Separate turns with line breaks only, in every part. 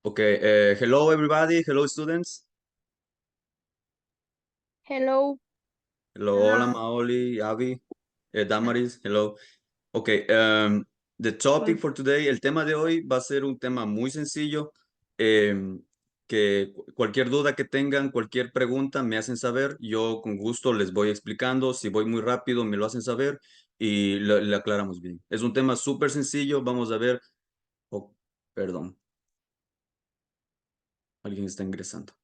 Okay, hello everybody, hello students.
Hello.
Hello, hola
Hello.
Maoli, Avi, Damaris, hello. Okay, the topic for today, el tema de hoy va a ser un tema muy sencillo, que cualquier duda que tengan, cualquier pregunta me hacen saber, yo con gusto les voy explicando, si voy muy rápido me lo hacen saber y le aclaramos bien. Es un tema súper sencillo, vamos a ver, oh, perdón, alguien está ingresando.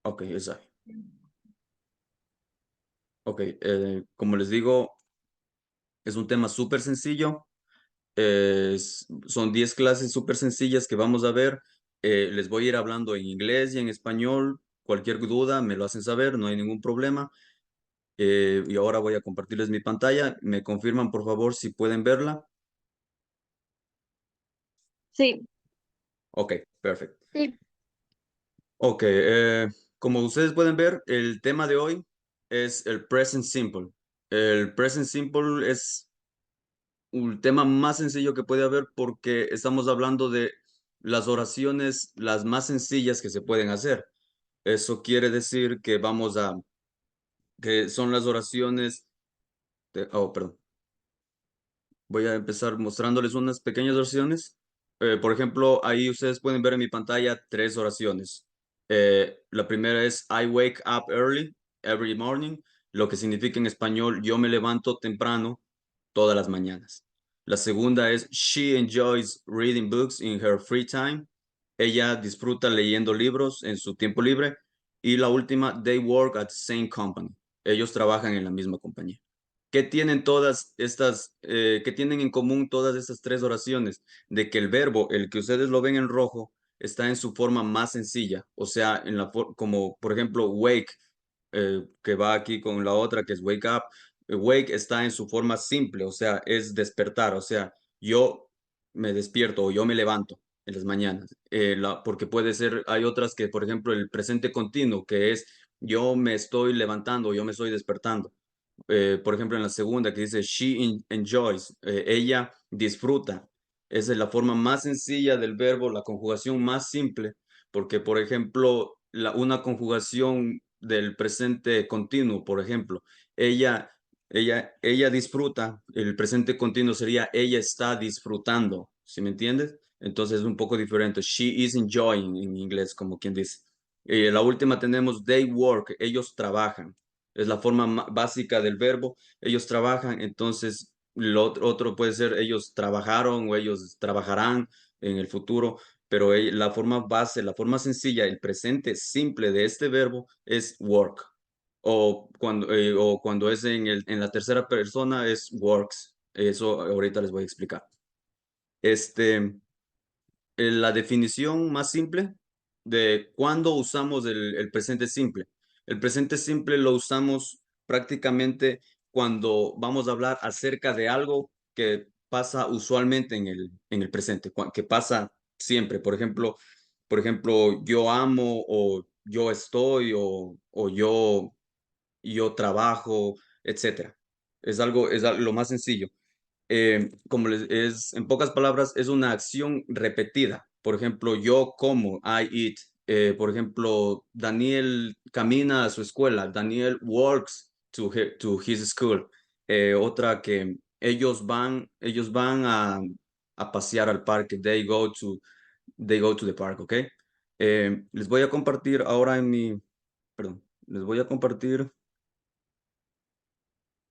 Ok, es ahí. Ok, como les digo, es un tema súper sencillo. Son 10 clases súper sencillas que vamos a ver. Les voy a ir hablando en inglés y en español. Cualquier duda me lo hacen saber, no hay ningún problema. Y ahora voy a compartirles mi pantalla. ¿Me confirman, por favor, si pueden verla?
Sí,
Ok, perfecto.
sí,
Ok, como ustedes pueden ver, el tema de hoy es el present simple. El present simple es un tema más sencillo que puede haber porque estamos hablando de las oraciones las más sencillas que se pueden hacer. Eso quiere decir que que son las oraciones perdón. Voy a empezar mostrándoles unas pequeñas oraciones. Por ejemplo, ahí ustedes pueden ver en mi pantalla tres oraciones. La primera es I wake up early every morning, lo que significa en español yo me levanto temprano todas las mañanas. La segunda es She enjoys reading books in her free time. Ella disfruta leyendo libros en su tiempo libre. Y la última, They work at the same company. Ellos trabajan en la misma compañía. ¿Qué tienen qué tienen en común todas estas tres oraciones? De que el verbo, el que ustedes lo ven en rojo, está en su forma más sencilla. O sea, como por ejemplo, wake, que va aquí con la otra que es wake up. Wake está en su forma simple, o sea, es despertar. O sea, yo me despierto o yo me levanto en las mañanas. Porque puede ser, hay otras que, por ejemplo, el presente continuo, que es yo me estoy levantando, yo me estoy despertando. Por ejemplo, en la segunda que dice enjoys, ella disfruta. Esa es la forma más sencilla del verbo, la conjugación más simple, porque, por ejemplo, una conjugación del presente continuo, por ejemplo, ella, ella disfruta, el presente continuo sería ella está disfrutando, ¿sí me entiendes? Entonces es un poco diferente. She is enjoying en inglés, como quien dice. La última tenemos they work, ellos trabajan. Es la forma básica del verbo. Ellos trabajan, entonces otro puede ser ellos trabajaron o ellos trabajarán en el futuro, pero la forma base, la forma sencilla, el presente simple de este verbo es work. O cuando es en la tercera persona es works. Eso ahorita les voy a explicar. Este, la definición más simple de cuándo usamos el presente simple. El presente simple lo usamos prácticamente cuando vamos a hablar acerca de algo que pasa usualmente en el presente, que pasa siempre. Por ejemplo, yo amo o yo estoy o yo trabajo, etcétera. Es lo más sencillo. En pocas palabras, es una acción repetida. Por ejemplo, yo como, I eat. Por ejemplo, Daniel camina a su escuela. Daniel walks to his school. Otra que ellos van a pasear al parque. They go to the park, ¿ok? Les voy a compartir ahora perdón, les voy a compartir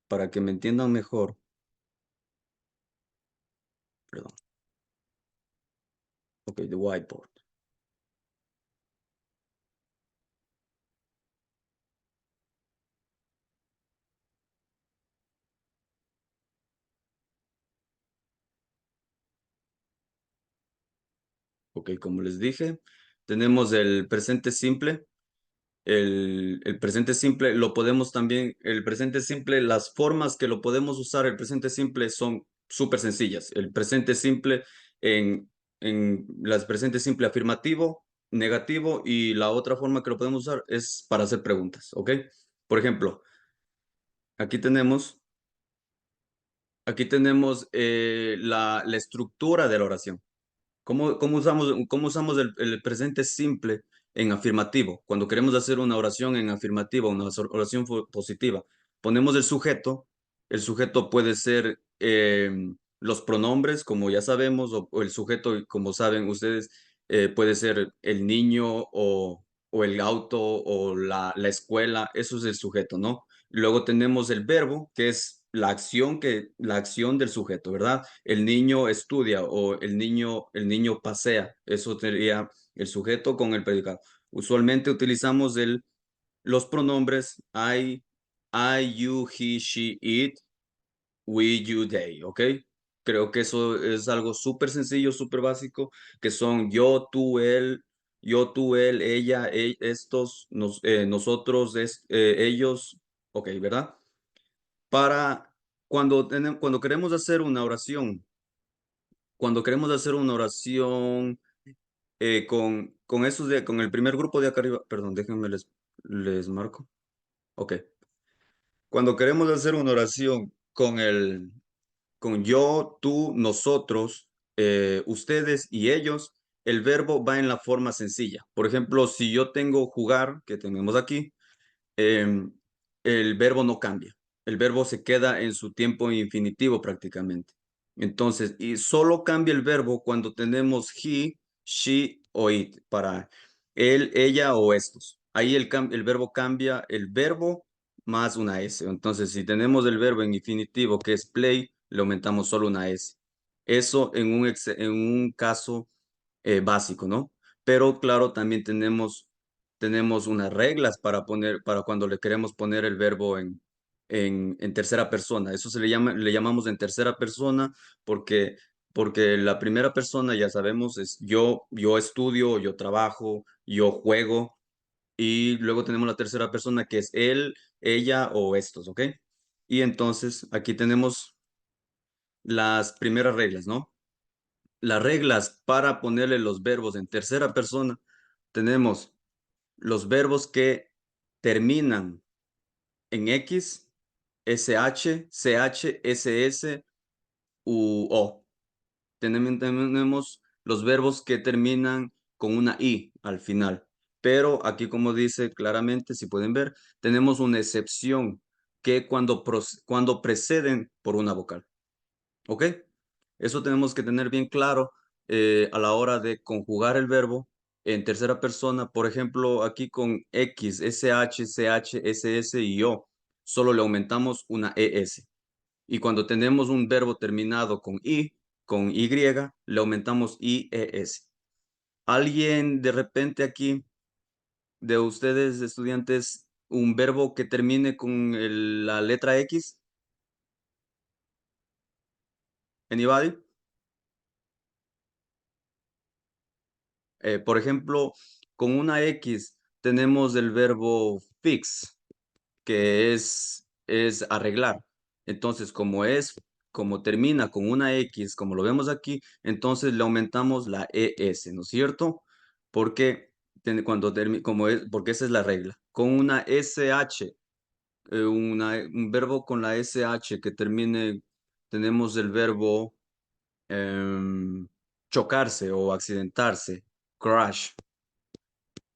para que me entiendan mejor. Perdón. Ok, the whiteboard. Ok, como les dije, tenemos el presente simple. El presente simple lo podemos también, el presente simple, las formas que lo podemos usar, el presente simple son súper sencillas. El presente simple en las presente simple afirmativo, negativo y la otra forma que lo podemos usar es para hacer preguntas, ¿ok? Por ejemplo, aquí tenemos, aquí tenemos la estructura de la oración. cómo usamos el presente simple en afirmativo? Cuando queremos hacer una oración en afirmativa, una oración positiva, ponemos el sujeto puede ser los pronombres, como ya sabemos, o el sujeto, como saben ustedes, puede ser el niño o el auto o la escuela, eso es el sujeto, ¿no? Luego tenemos el verbo, que es la acción del sujeto, ¿verdad? El niño estudia o el niño pasea. Eso sería el sujeto con el predicado. Usualmente utilizamos los pronombres I, you, he, she, it, we, you, they, ¿ok? Creo que eso es algo súper sencillo, súper básico, que son yo, tú, él, ella, estos, nosotros, ellos, ¿ok? ¿Verdad? Para cuando queremos hacer una oración, con el primer grupo de acá arriba, perdón, déjenme les marco. Ok. Cuando queremos hacer una oración con yo, tú, nosotros, ustedes y ellos, el verbo va en la forma sencilla. Por ejemplo, si yo tengo jugar, que tenemos aquí, em, el verbo no cambia. El verbo se queda en su tiempo infinitivo prácticamente. Entonces, y solo cambia el verbo cuando tenemos he, she o it para él, ella o estos. Ahí el verbo cambia el verbo más una S. Entonces, si tenemos el verbo en infinitivo que es play, le aumentamos solo una S. Eso en un caso básico, ¿no? Pero claro, también tenemos unas reglas para cuando le queremos poner el verbo en tercera persona. Eso le llamamos en tercera persona porque, porque la primera persona, ya sabemos, es yo estudio, yo trabajo, yo juego, y luego tenemos la tercera persona que es él, ella o estos, ¿ok? Y entonces aquí tenemos las primeras reglas, ¿no? Las reglas para ponerle los verbos en tercera persona, tenemos los verbos que terminan en X, SH, CH, SS u O. Tenemos los verbos que terminan con una I al final. Pero aquí, como dice claramente, si pueden ver, tenemos una excepción que cuando preceden por una vocal. ¿Ok? Eso tenemos que tener bien claro a la hora de conjugar el verbo en tercera persona. Por ejemplo, aquí con X, SH, CH, SS y O, solo le aumentamos una ES. Y cuando tenemos un verbo terminado con Y, le aumentamos IES. ¿Alguien de repente aquí, de ustedes, estudiantes, un verbo que termine con la letra X? Anybody? Por ejemplo, con una X tenemos el verbo fix, que es arreglar. Entonces, como termina con una X, como lo vemos aquí, entonces le aumentamos la ES, ¿no es cierto? Porque porque esa es la regla. Con una SH, un verbo con la SH que termine, tenemos el verbo chocarse o accidentarse, crash.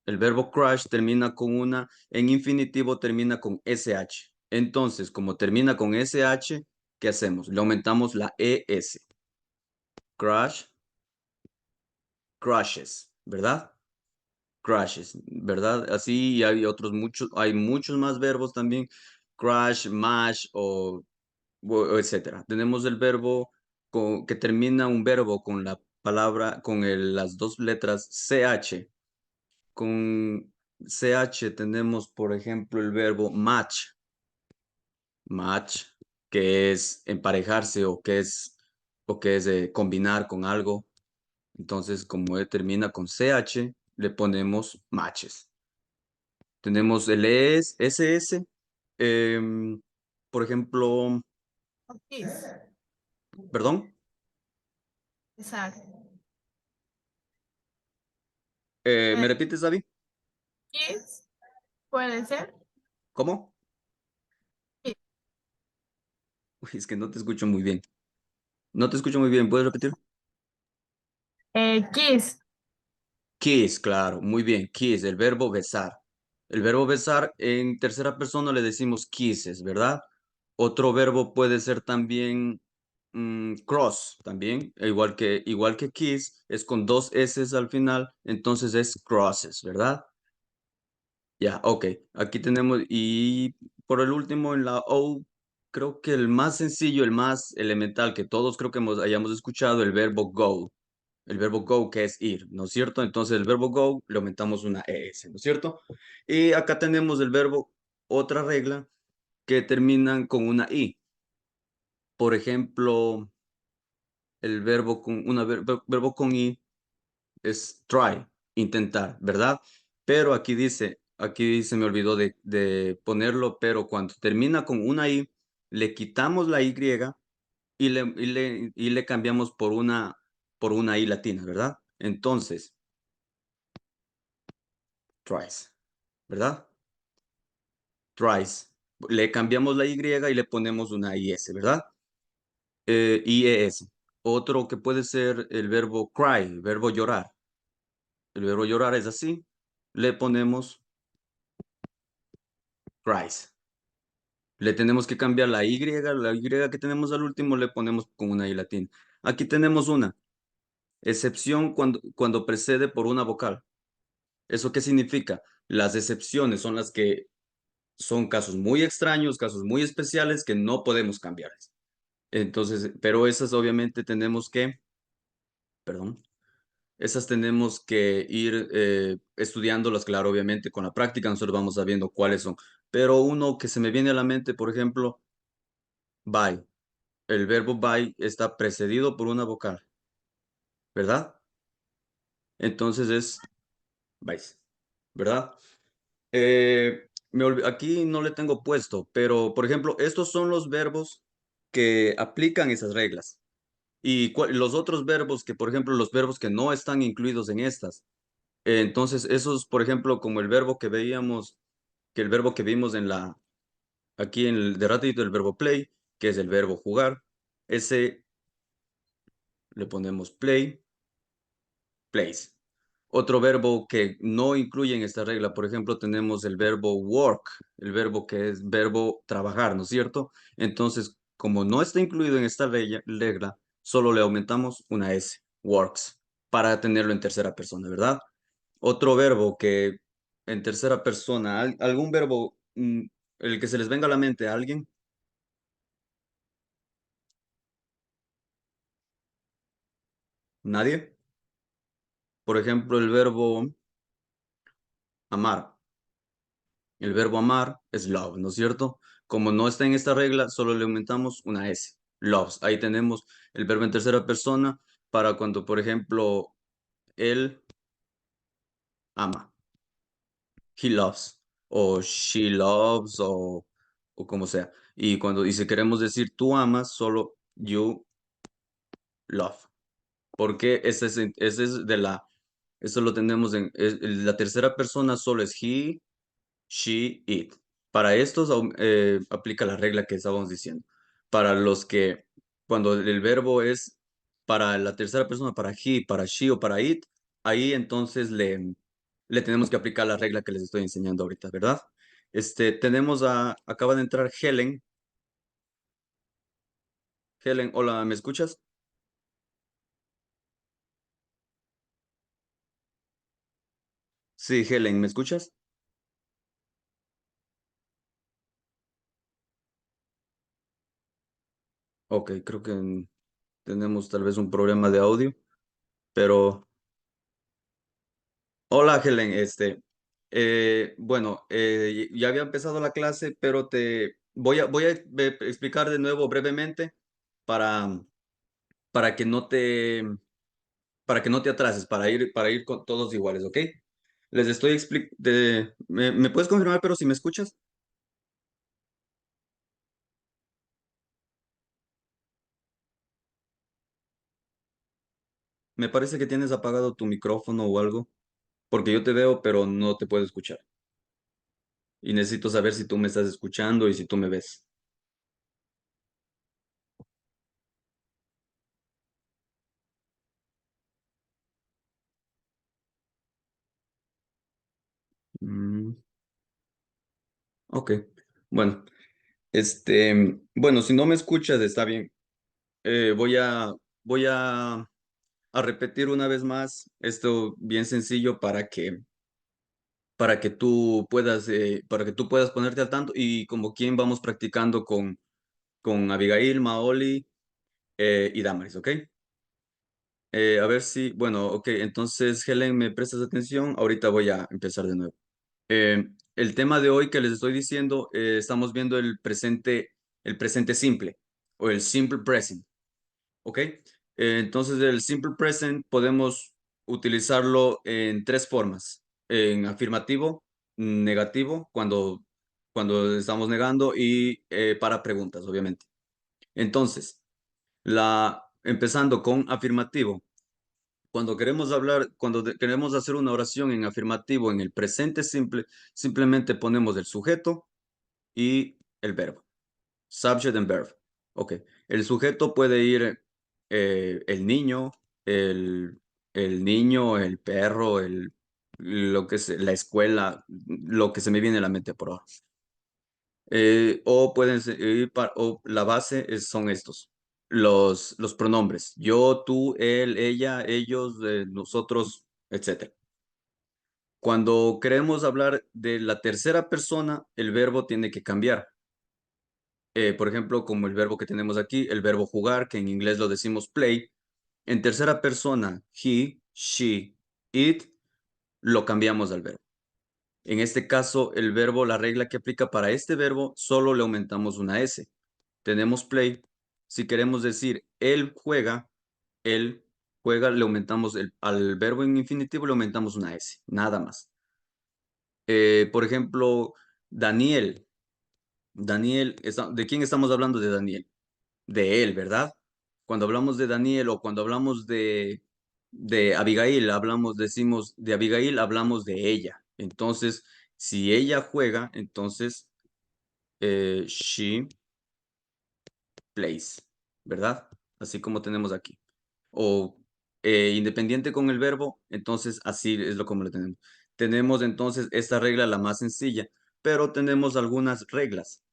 El verbo crash en infinitivo termina con SH. Entonces, como termina con SH, ¿qué hacemos? Le aumentamos la ES. Crash, crashes, ¿verdad? Crashes, ¿verdad? Así hay muchos más verbos también. Crash, mash o etcétera. Tenemos el verbo que termina un verbo con la palabra, las dos letras CH. Con CH tenemos, por ejemplo, el verbo match, que es emparejarse o que es combinar con algo. Entonces, como termina con CH, le ponemos matches. Tenemos el SS, em, por ejemplo,
Yes,
perdón,
exacto.
¿me
Eh,
repites, David?
yes, puede ser.
¿Cómo?
Sí.
Uy, es que no te escucho muy bien. No te escucho muy bien, ¿puedes repetir?
Kiss.
Kiss, claro, muy bien, kiss, el verbo besar. El verbo besar en tercera persona le decimos kisses, ¿verdad? Otro verbo puede ser también cross, también, igual que kiss, es con dos S al final, entonces es crosses, ¿verdad? Ya, ok, aquí tenemos, y por el último en la O, creo que el más sencillo, el más elemental que todos creo que hayamos escuchado, el verbo go. El verbo go, que es ir, ¿no es cierto? Entonces el verbo go le aumentamos una ES, ¿no es cierto? Y acá tenemos el verbo, otra regla, que terminan con una I. Por ejemplo, el verbo con, verbo con I es try, intentar, ¿verdad? Pero aquí se me olvidó de ponerlo, pero cuando termina con una I, le quitamos la Y y le cambiamos por una I latina, ¿verdad? Entonces, tries, ¿verdad? Tries. Le cambiamos la Y y le ponemos una IS, ¿verdad? IES. Otro que puede ser el verbo cry, el verbo llorar. El verbo llorar es así. Le ponemos cries. Le tenemos que cambiar la Y que tenemos al último le ponemos con una I latina. Aquí tenemos una excepción cuando precede por una vocal. ¿Eso qué significa? Las excepciones son las que son casos muy extraños, casos muy especiales que no podemos cambiar. Entonces, pero esas obviamente perdón, esas tenemos que ir estudiándolas, claro, obviamente con la práctica nosotros vamos sabiendo cuáles son. Pero uno que se me viene a la mente, por ejemplo, by. El verbo by está precedido por una vocal, ¿verdad? Entonces es vais, ¿verdad? Aquí no le tengo puesto, pero por ejemplo, estos son los verbos que aplican esas reglas. Y los otros verbos que, por ejemplo, los verbos que no están incluidos en estas. Entonces, esos, por ejemplo, como el verbo que veíamos, que el verbo que vimos aquí en el de ratito, el verbo play, que es el verbo jugar, ese le ponemos play, plays. Otro verbo que no incluye en esta regla, por ejemplo, tenemos el verbo work, el verbo que es verbo trabajar, ¿no es cierto? Entonces, como no está incluido en esta regla, solo le aumentamos una S, works, para tenerlo en tercera persona, ¿verdad? Otro verbo que en tercera persona, algún verbo, el que se les venga a la mente a alguien, nadie. Por ejemplo, el verbo amar. El verbo amar es love, ¿no es cierto? Como no está en esta regla, solo le aumentamos una S, loves. Ahí tenemos el verbo en tercera persona para cuando, por ejemplo, él ama, he loves, o she loves, o como sea. Y si queremos decir tú amas, solo you love. Porque ese es eso lo tenemos la tercera persona solo es he, she, it. Para estos aplica la regla que estábamos diciendo. Para los que, cuando el verbo es para la tercera persona, para he, para she o para it, ahí entonces le tenemos que aplicar la regla que les estoy enseñando ahorita, ¿verdad? Acaba de entrar Helen. Helen, hola, ¿me escuchas? Sí, Helen, ¿me escuchas? Ok, creo que tenemos tal vez un problema de audio, pero hola Helen, bueno, ya había empezado la clase, pero voy a explicar de nuevo brevemente para, para que no te, para que no te atrases, para ir con todos iguales, ¿ok? Les estoy explicando, ¿me puedes confirmar, pero si me escuchas? Me parece que tienes apagado tu micrófono o algo, porque yo te veo, pero no te puedo escuchar. Y necesito saber si tú me estás escuchando y si tú me ves. Ok, bueno, bueno, si no me escuchas, está bien. Voy a repetir una vez más esto bien sencillo para que tú puedas ponerte al tanto y como quien vamos practicando con Abigail, Maoli y Damaris, ¿ok? A ver si, bueno, ok, entonces Helen, ¿me prestas atención? Ahorita voy a empezar de nuevo. El tema de hoy que les estoy diciendo, estamos viendo el presente simple o el simple present, ¿ok? Entonces el simple present podemos utilizarlo en tres formas, en afirmativo, negativo, cuando estamos negando y para preguntas, obviamente. Entonces, empezando con afirmativo. Queremos hacer una oración en afirmativo en el presente simple, simplemente ponemos el sujeto y el verbo. Subject and verb. Ok. El sujeto puede ir el niño, el, el niño, el perro, la escuela, lo que se me viene a la mente por ahora. O pueden ir o la base son estos, los pronombres. Yo, tú, él, ella, ellos, nosotros, etcétera. Cuando queremos hablar de la tercera persona, el verbo tiene que cambiar. Por ejemplo, como el verbo que tenemos aquí, el verbo jugar, que en inglés lo decimos play. En tercera persona, he, she, it, lo cambiamos al verbo. En este caso, el verbo, la regla que aplica para este verbo, solo le aumentamos una S. Tenemos play. Si queremos decir él juega, le aumentamos al verbo en infinitivo, le aumentamos una S, nada más. Por ejemplo, Daniel. Daniel, ¿de quién estamos hablando de Daniel? De él, ¿verdad? Cuando hablamos de Daniel o cuando hablamos de Abigail, decimos de Abigail, hablamos de ella. Entonces, si ella juega, entonces she plays, ¿verdad? Así como tenemos aquí. O independiente con el verbo, entonces así es lo como lo tenemos. Tenemos entonces esta regla la más sencilla, pero tenemos algunas reglas.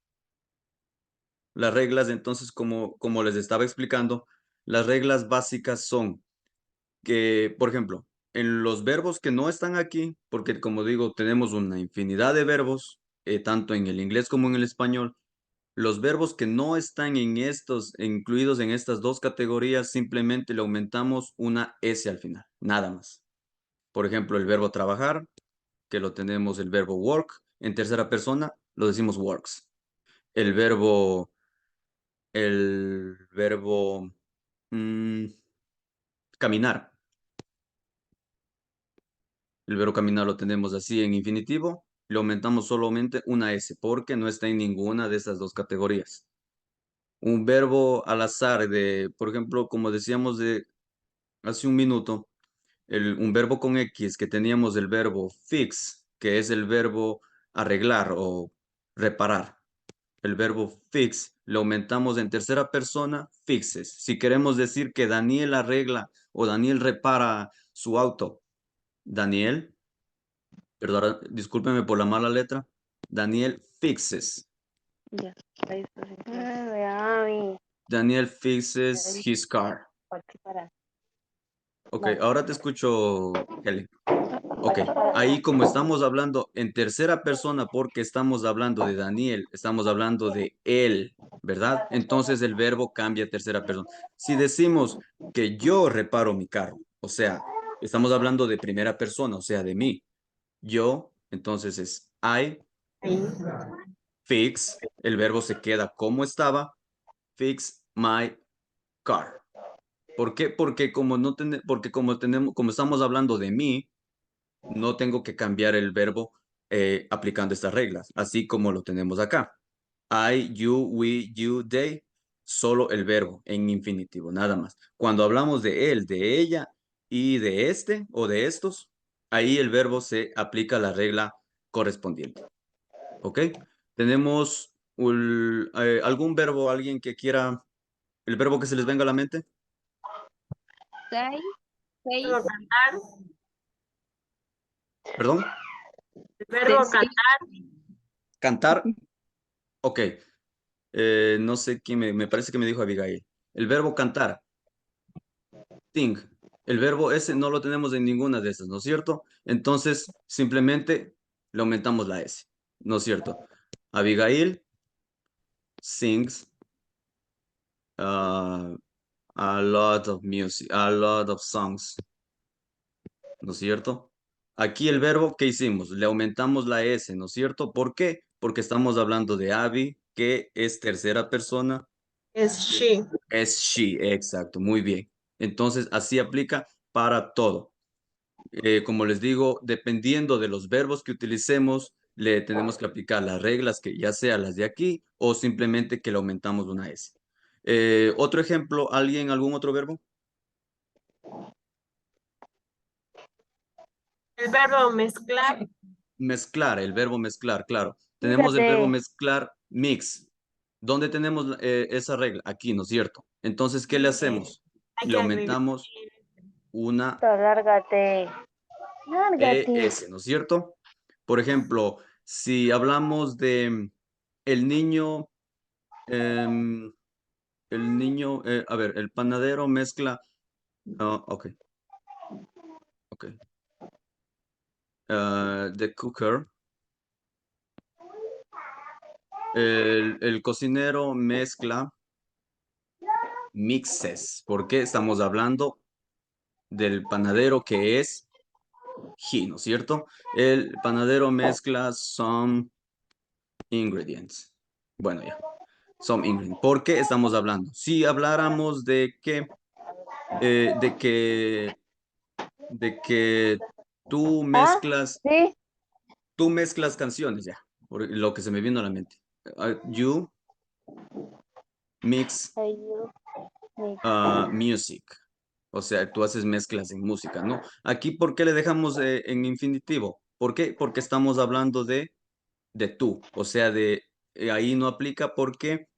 Las reglas, entonces, como les estaba explicando, las reglas básicas son que, por ejemplo, en los verbos que no están aquí, porque como digo, tenemos una infinidad de verbos, tanto en el inglés como en el español, los verbos que no están incluidos en estas dos categorías, simplemente le aumentamos una S al final, nada más. Por ejemplo, el verbo trabajar, que lo tenemos el verbo work, en tercera persona lo decimos works. El verbo el verbo mm, caminar. El verbo caminar lo tenemos así en infinitivo. Le aumentamos solamente una S porque no está en ninguna de esas dos categorías. Un verbo al azar por ejemplo, como decíamos de hace un minuto, un verbo con X que teníamos el verbo fix, que es el verbo arreglar o reparar. El verbo fix lo aumentamos en tercera persona, fixes. Si queremos decir que Daniel arregla o Daniel repara su auto, Daniel, perdón, discúlpeme por la mala letra, Daniel fixes.
Ya, ahí está. Sí.
Daniel fixes his car. Ok, ahora te escucho, Helen. Ok, ahí como estamos hablando en tercera persona porque estamos hablando de Daniel, estamos hablando de él, ¿verdad? Entonces el verbo cambia a tercera persona. Si decimos que yo reparo mi carro, o sea, estamos hablando de primera persona, o sea, de mí. Yo, entonces es I fix, el verbo se queda como estaba, fix my car. ¿Por qué? Como estamos hablando de mí, no tengo que cambiar el verbo aplicando estas reglas, así como lo tenemos acá. I, you, we, you, they, solo el verbo en infinitivo, nada más. Cuando hablamos de él, de ella y de este o de estos, ahí el verbo se aplica la regla correspondiente. ¿Ok? ¿Tenemos algún verbo, alguien que quiera, el verbo que se les venga a la mente?
Verbo cantar.
¿Perdón?
El verbo cantar.
Cantar, ok. No sé quién me parece que me dijo Abigail. El verbo cantar, sing. El verbo ese no lo tenemos en ninguna de esas, ¿no es cierto? Entonces, simplemente le aumentamos la S, ¿no es cierto? Abigail sings uh, a lot of music, a lot of songs, ¿no es cierto? Aquí el verbo, ¿qué hicimos? Le aumentamos la S, ¿no es cierto? ¿Por qué? Porque estamos hablando de Abby, que es tercera persona.
Es she.
Es she, exacto, muy bien. Entonces, así aplica para todo. Como les digo, dependiendo de los verbos que utilicemos, le tenemos que aplicar las reglas que ya sea las de aquí o simplemente que le aumentamos una S. Otro ejemplo, ¿alguien, algún otro verbo?
El verbo mezclar.
Mezclar, el verbo mezclar, claro. Tenemos el verbo
Fíjate,
mezclar, mix. ¿Dónde tenemos esa regla? Aquí, ¿no es cierto? Entonces, ¿qué le
Eh,
hacemos?
hay
Le
que agregar.
aumentamos una
lárgate. Lárgate.
ES, ¿no es cierto? Por ejemplo, si hablamos de el niño, em, a ver, el panadero mezcla, ok, ok, the cooker, el cocinero mezcla mixes, porque estamos hablando del panadero que es he, ¿no es cierto? El panadero mezcla some ingredients. Bueno, ya, some ingredients. ¿Por qué estamos hablando? Si habláramos eh, de que, de que tú
Ah,
mezclas,
sí.
tú mezclas canciones, ya, por lo que se me vino a la mente. You mix
Ay, Dios mío.
music. O sea, tú haces mezclas en música, ¿no? Aquí, ¿por qué le dejamos en infinitivo? ¿Por qué? Porque estamos hablando de tú. O sea, ahí no aplica porque,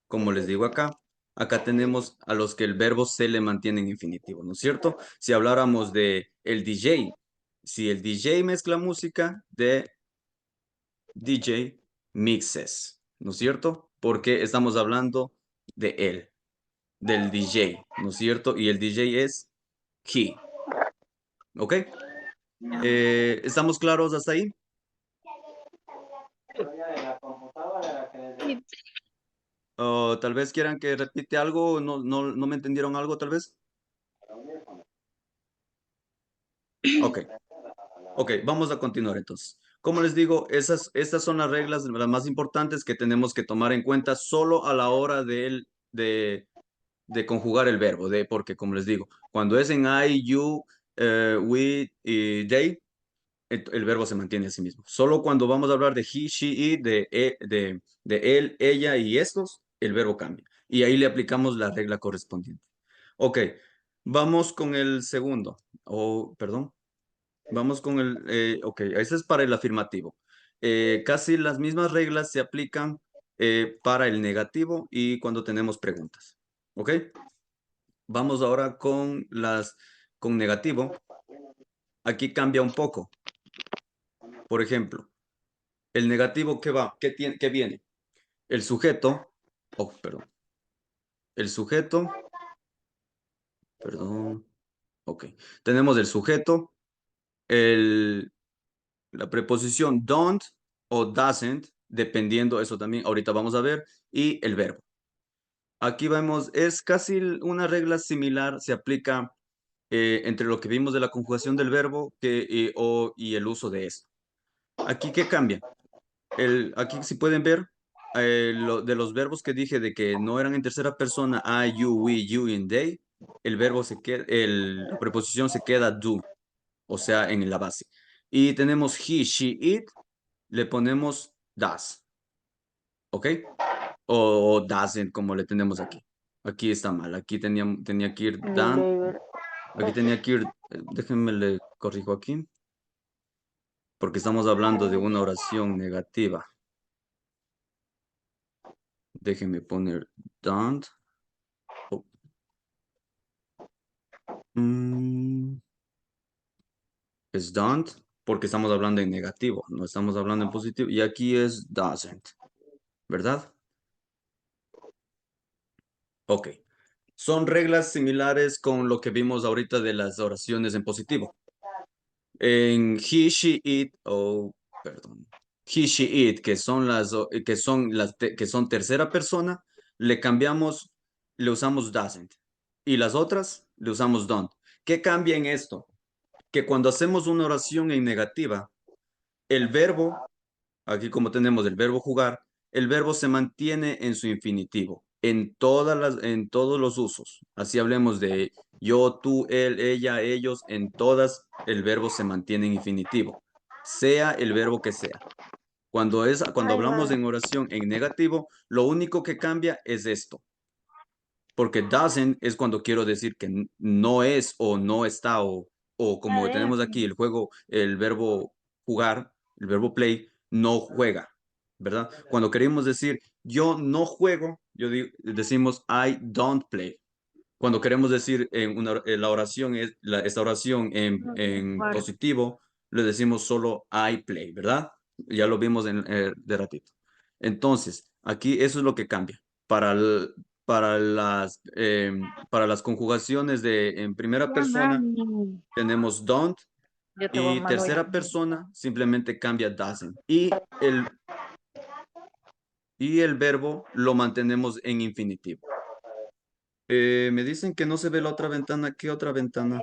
como les digo acá, acá tenemos a los que el verbo se le mantiene en infinitivo, ¿no es cierto? Si habláramos de el DJ, si el DJ mezcla música, de DJ mixes, ¿no es cierto? Porque estamos hablando de él, del DJ, ¿no es cierto? Y el DJ es he, ¿ok? ¿Estamos claros hasta ahí? O tal vez quieran que repite algo, no me entendieron algo, tal vez. Ok, ok, vamos a continuar entonces. Como les digo, estas son las reglas las más importantes que tenemos que tomar en cuenta solo a la hora de conjugar el verbo, porque como les digo, cuando es en I, you, we y they, el verbo se mantiene a sí mismo. Solo cuando vamos a hablar de he, she, it, de él, ella y estos, el verbo cambia. Y ahí le aplicamos la regla correspondiente. Ok, vamos con el segundo. Perdón. Vamos con ok, ese es para el afirmativo. Casi las mismas reglas se aplican para el negativo y cuando tenemos preguntas. ¿Ok? Vamos ahora con negativo. Aquí cambia un poco. Por ejemplo, el negativo, ¿qué va? ¿Qué viene? El sujeto, perdón. El sujeto, perdón. Ok. Tenemos el sujeto, la preposición don't o doesn't, dependiendo, eso también ahorita vamos a ver, y el verbo. Aquí vemos, es casi una regla similar, se aplica entre lo que vimos de la conjugación del verbo y el uso de esto. Aquí, ¿qué cambia? Aquí, si pueden ver, de los verbos que dije de que no eran en tercera persona, I, you, we, you and they, el verbo se queda, la preposición se queda do, o sea, en la base. Y tenemos he, she, it, le ponemos does, ¿ok? O doesn't, como le tenemos aquí. Aquí está mal, aquí tenía que ir done, aquí tenía que ir, déjenme le corrijo aquí, porque estamos hablando de una oración negativa. Déjenme poner don't. Oh, es don't. porque estamos hablando en negativo, no estamos hablando en positivo. Y aquí es doesn't, ¿verdad? Ok. Son reglas similares con lo que vimos ahorita de las oraciones en positivo. En he, she, it, perdón. He, she, it, que son tercera persona, le cambiamos, le usamos doesn't. Y las otras le usamos don't. ¿Qué cambia en esto? Que cuando hacemos una oración en negativa, el verbo, aquí como tenemos el verbo jugar, el verbo se mantiene en su infinitivo, en todos los usos. Así hablemos de yo, tú, él, ella, ellos, en todas el verbo se mantiene en infinitivo, sea el verbo que sea. Cuando
Ay,
hablamos
ma.
en oración en negativo, lo único que cambia es esto. Porque doesn't es cuando quiero decir que no es o no está o como tenemos aquí el juego, el verbo jugar, el verbo play, no juega, ¿verdad? Cuando queremos decir yo no juego, decimos I don't play. Cuando queremos decir la oración esta oración en positivo, le decimos solo I play, ¿verdad? Ya lo vimos de ratito. Entonces, aquí eso es lo que cambia. Para, el- para las conjugaciones en primera
Ya,
persona,
mami.
tenemos don't
Yo te voy a
y
mandar
tercera persona simplemente cambia doesn't. Y el verbo lo mantenemos en infinitivo. Me dicen que no se ve la otra ventana. ¿Qué otra ventana?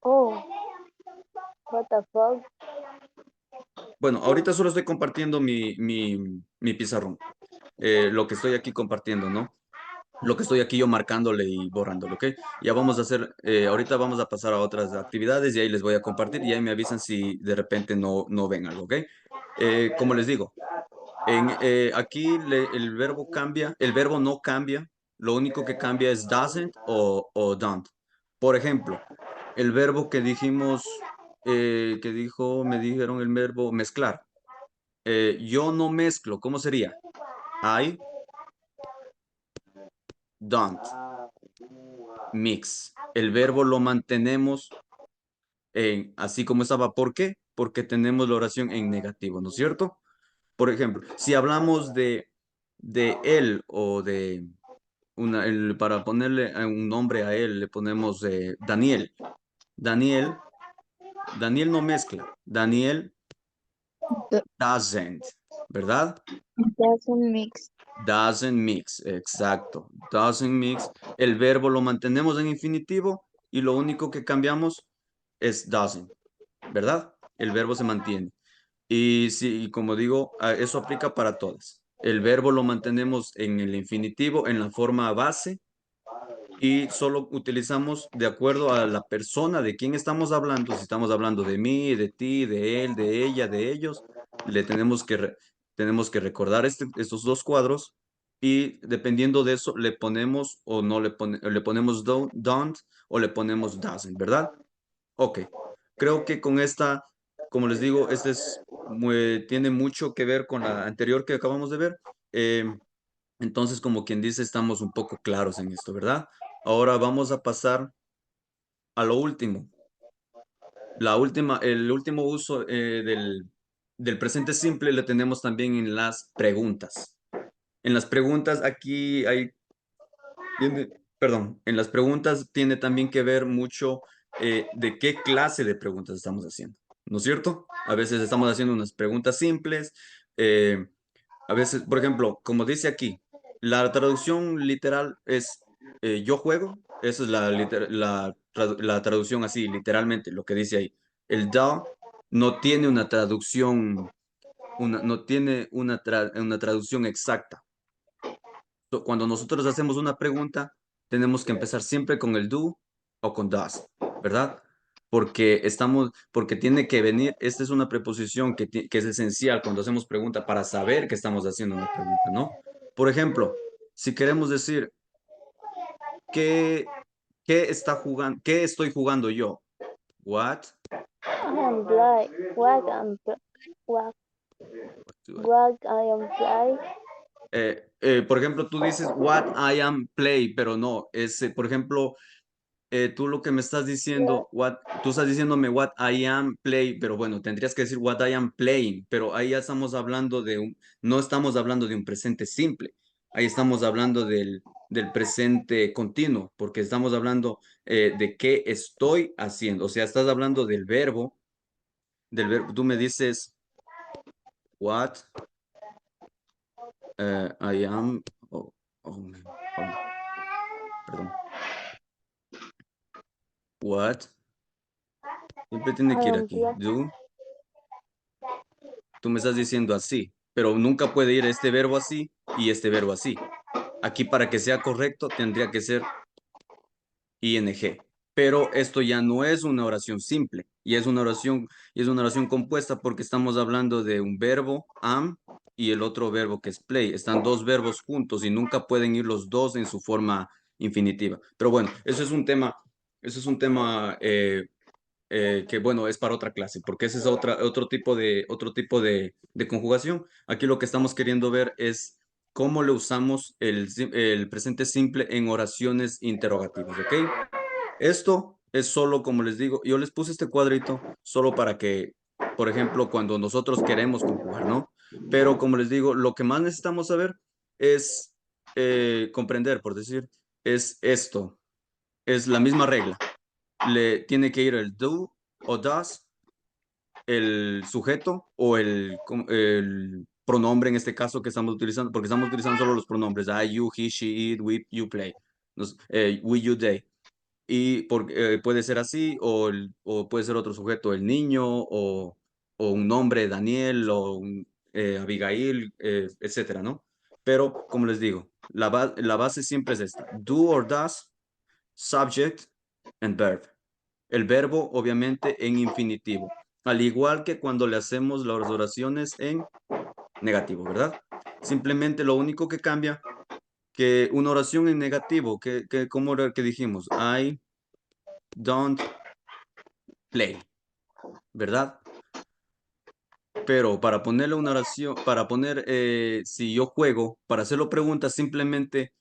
Oh, what the fuck?
Bueno, ahorita solo estoy compartiendo mi pizarrón. Lo que estoy aquí compartiendo, ¿no? Lo que estoy aquí yo marcándole y borrándole, ¿ok? Ya vamos a hacer, ahorita vamos a pasar a otras actividades y ahí les voy a compartir y ahí me avisan si de repente no ven algo, ¿ok? Como les digo, aquí el verbo cambia, el verbo no cambia, lo único que cambia es doesn't o don't. Por ejemplo, el verbo que dijimos, me dijeron el verbo mezclar. Yo no mezclo, ¿cómo sería? I don't mix. El verbo lo mantenemos así como estaba. ¿Por qué? Porque tenemos la oración en negativo, ¿no es cierto? Por ejemplo, si hablamos de él o de para ponerle un nombre a él, le ponemos Daniel. Daniel, Daniel no mezcla. Daniel doesn't, ¿verdad?
Doesn't mix.
Doesn't mix, exacto. Doesn't mix. El verbo lo mantenemos en infinitivo y lo único que cambiamos es doesn't, ¿verdad? El verbo se mantiene. Y sí, y como digo, eso aplica para todas. El verbo lo mantenemos en el infinitivo, en la forma base, y solo utilizamos de acuerdo a la persona de quién estamos hablando. Si estamos hablando de mí, de ti, de él, de ella, de ellos, le tenemos que recordar estos dos cuadros y dependiendo de eso le ponemos o no le ponemos don't o le ponemos doesn't, ¿verdad? Ok, creo que con esta, como les digo, tiene mucho que ver con la anterior que acabamos de ver. Entonces, como quien dice, estamos un poco claros en esto, ¿verdad? Ahora vamos a pasar a lo último. El último uso del presente simple lo tenemos también en las preguntas. En las preguntas aquí en las preguntas tiene también que ver mucho de qué clase de preguntas estamos haciendo, ¿no es cierto? A veces estamos haciendo unas preguntas simples, eh, a veces, por ejemplo, como dice aquí, la traducción literal es yo juego, esa es la traducción así, literalmente, lo que dice ahí. El da no tiene una traducción, no tiene una traducción exacta. Cuando nosotros hacemos una pregunta, tenemos que empezar siempre con el do o con does, ¿verdad? Porque tiene que venir, esta es una preposición que es esencial cuando hacemos pregunta para saber que estamos haciendo una pregunta, ¿no? Por ejemplo, si queremos decir, ¿qué, qué estoy jugando yo? What?
I am blind. What I am blind.
Por ejemplo, tú dices what I am play, pero no, por ejemplo, tú lo que me estás diciendo, tú estás diciéndome what I am play, pero bueno, tendrías que decir what I am playing, pero ahí ya estamos hablando no estamos hablando de un presente simple, ahí estamos hablando del presente continuo, porque estamos hablando de qué estoy haciendo, o sea, estás hablando del verbo, tú me dices what I am, oh, oh, man, perdón, what, siempre tiene
I
que ir
am
aquí,
playing.
do. Tú me estás diciendo así, pero nunca puede ir este verbo así y este verbo así. Aquí para que sea correcto tendría que ser ing. Pero esto ya no es una oración simple y es una oración compuesta porque estamos hablando de un verbo am y el otro verbo que es play. Están dos verbos juntos y nunca pueden ir los dos en su forma infinitiva. Pero bueno, eso es un tema que bueno, es para otra clase, porque ese es otro tipo de conjugación. Aquí lo que estamos queriendo ver es cómo le usamos el presente simple en oraciones interrogativas, ¿ok? Esto es solo, como les digo, yo les puse este cuadrito solo para que, por ejemplo, cuando nosotros queremos conjugar, ¿no? Pero como les digo, lo que más necesitamos saber es comprender, por decir, es esto, es la misma regla. Le tiene que ir el do o does, el sujeto o el pronombre en este caso que estamos utilizando, porque estamos utilizando solo los pronombres I, you, he, she, it, we, you play, we, you, they. Y puede ser así o puede ser otro sujeto, el niño o un nombre, Daniel o Abigail, etcétera, ¿no? Pero como les digo, la base siempre es esta, do or does, subject and verb. El verbo, obviamente, en infinitivo. Al igual que cuando le hacemos las oraciones en negativo, ¿verdad? Simplemente lo único que cambia, que una oración en negativo, ¿cómo era que dijimos? I don't play, ¿verdad? Pero para ponerle una oración, para poner, si yo juego, para hacerlo preguntas, simplemente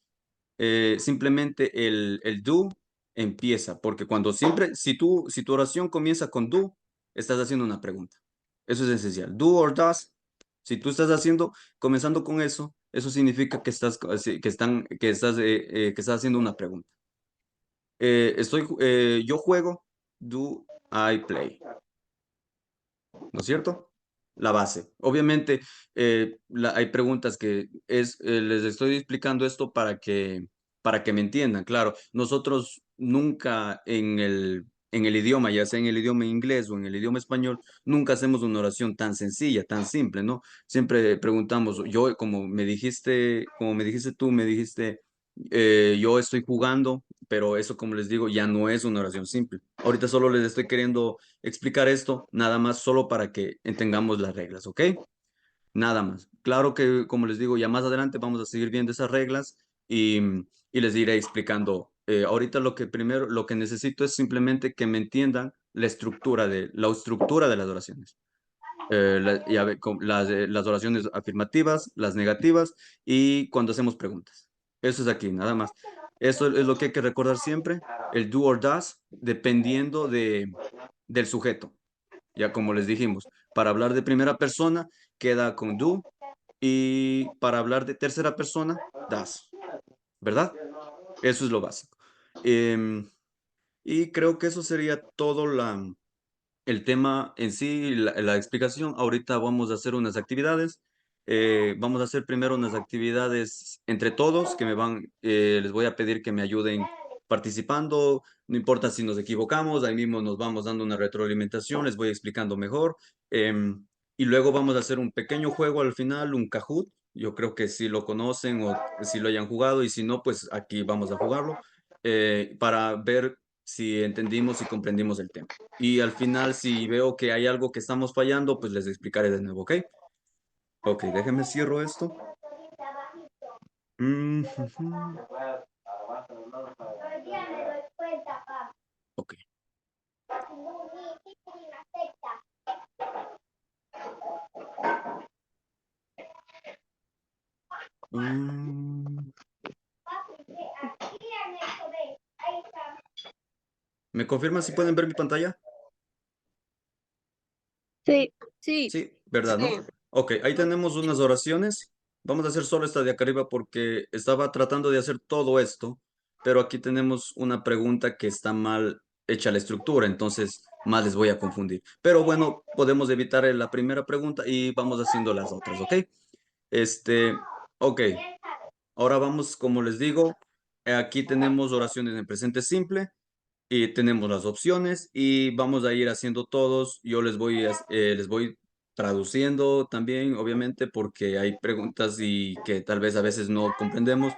el do empieza, porque cuando siempre, si tu oración comienza con do, estás haciendo una pregunta. Eso es esencial. Do or does, si tú estás comenzando con eso, eso significa que estás haciendo una pregunta. Yo juego, do I play, ¿no es cierto? La base. Obviamente, hay preguntas les estoy explicando esto para que me entiendan. Claro, nosotros nunca en el idioma, ya sea en el idioma inglés o en el idioma español, nunca hacemos una oración tan sencilla, tan simple, ¿no? Siempre preguntamos, como me dijiste tú, yo estoy jugando, pero eso, como les digo, ya no es una oración simple. Ahorita solo les estoy queriendo explicar esto, nada más solo para que entendamos las reglas, ¿ok? Nada más. Claro que, como les digo, ya más adelante vamos a seguir viendo esas reglas y les iré explicando. Ahorita lo que necesito es simplemente que me entiendan la estructura de las oraciones. Las oraciones afirmativas, las negativas y cuando hacemos preguntas. Eso es aquí, nada más. Eso es lo que hay que recordar siempre, el do or does, dependiendo del sujeto. Ya como les dijimos, para hablar de primera persona queda con do y para hablar de tercera persona, does, ¿verdad? Eso es lo básico. Em, y creo que eso sería todo el tema en sí, la explicación. Ahorita vamos a hacer unas actividades. Vamos a hacer primero unas actividades entre todos les voy a pedir que me ayuden participando. No importa si nos equivocamos, ahí mismo nos vamos dando una retroalimentación, les voy explicando mejor. Y luego vamos a hacer un pequeño juego al final, un Kahoot. Yo creo que si lo conocen o si lo hayan jugado y si no, pues aquí vamos a jugarlo para ver si entendimos y comprendimos el tema. Y al final, si veo que hay algo que estamos fallando, pues les explicaré de nuevo, ¿ok? Ok, déjenme cierro esto. Ujú. Ok. Mm, ¿Me confirman si pueden ver mi pantalla?
Sí.
Sí.
Sí, ¿verdad, no?
Sí.
Ok, ahí tenemos unas oraciones. Vamos a hacer solo esta de acá arriba porque estaba tratando de hacer todo esto, pero aquí tenemos una pregunta que está mal hecha la estructura, entonces más les voy a confundir. Pero bueno, podemos evitar la primera pregunta y vamos haciendo las otras, ¿ok? Ok, ahora vamos, como les digo, aquí tenemos oraciones en presente simple y tenemos las opciones y vamos a ir haciendo todos. Yo les voy traduciendo también, obviamente, porque hay preguntas y que tal vez a veces no comprendemos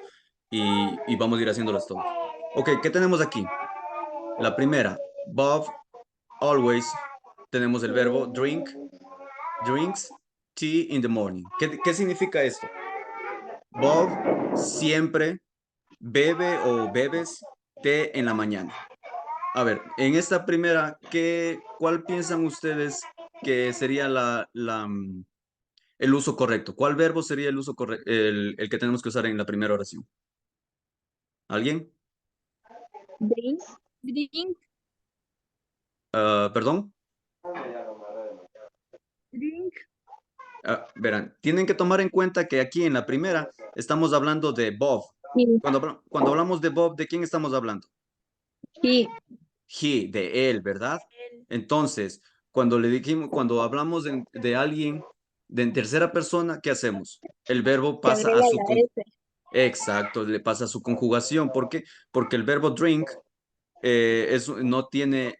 y vamos a ir haciéndolas todas. Ok, ¿qué tenemos aquí? La primera, Bob always, tenemos el verbo drink, drinks tea in the morning. ¿Qué significa esto? Bob siempre bebe o bebes té en la mañana. A ver, en esta primera, ¿cuál piensan ustedes que sería el uso correcto? ¿Cuál verbo sería el uso correcto, el que tenemos que usar en la primera oración? ¿Alguien?
Drink.
Drink.
¿Perdón?
Drink.
Verán, tienen que tomar en cuenta que aquí en la primera estamos hablando de Bob.
Sí.
Cuando hablamos de Bob, ¿de quién estamos hablando?
Sí.
He, de él, ¿verdad? Entonces, cuando hablamos de alguien en tercera persona, ¿qué hacemos? El verbo
Se
pasa a
agrega
su
la S.
exacto, le pasa a su conjugación. ¿Por qué? Porque el verbo drink no tiene